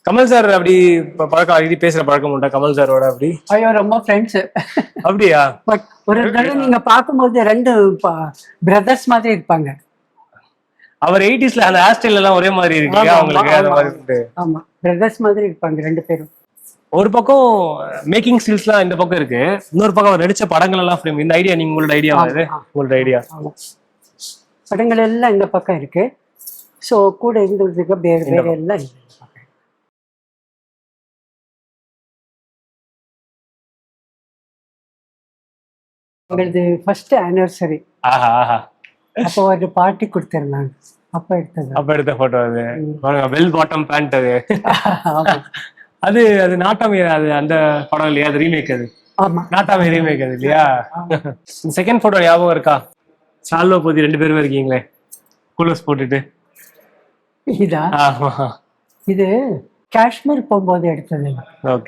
Kamal sir அப்படி பழக்கம் அடிக்கடி பேசுற பழக்கம் உண்டா கமல் சாரோட அப்படி? ஐயோ ரொம்ப ஃப்ரெண்ட்ஸ். அப்படியா? பட் ஒரு தடவை நீங்க பார்க்கும்போது ரெண்டு பிரதர்ஸ் மாதிரி இருப்பாங்க. அவர் 80s அந்த ஹேர் ஸ்டைல் எல்லாம் ஒரே மாதிரி இருக்கு அவங்களுக்கு. அந்த மாதிரி ஆமா, பிரதர்ஸ் மாதிரி இருப்பாங்க ரெண்டு பேரும். ஒரு பக்கம் மேக்கிங் ஸ்கில்ஸ்லாம் இந்த பக்கம் இருக்கு, இன்னொரு பக்கம் அவர் நடிச்ச படங்கள் எல்லாம் ஃப்ரேம். இந்த ஐடியா நீங்க உங்களோட ஐடியா இது? உங்களோட ஐடியா படங்கள் எல்லாம் இந்த பக்கம் இருக்கு. ஸோ கூட இருந்ததுக்கு வேறு வேறு எல்லாம் இல்லை. எங்களது ஃபர்ஸ்ட் ஆனிவர்சரி. ஆஹா ஆஹா. அப்போ ஒரு பார்ட்டி கொடுத்திருந்தாங்க, அப்ப எடுத்த போட்டோ அது. வெல் பாட்டம் பேண்ட் அது. அது அது நாட்டாமை, அது அந்த படம் இல்லையா? அது ரீமேக். அது நாட்டாமை ரீமேக் அது இல்லையா? செகண்ட் போட்டோ ஞாபகம் இருக்கா? சால்வா போதி 2 பேருமே இருக்கீங்களே கூலர்ஸ் போட்டுட்டு. இதா? இது காஷ்மீர் போகும்போது எடுத்தது. ஓகே.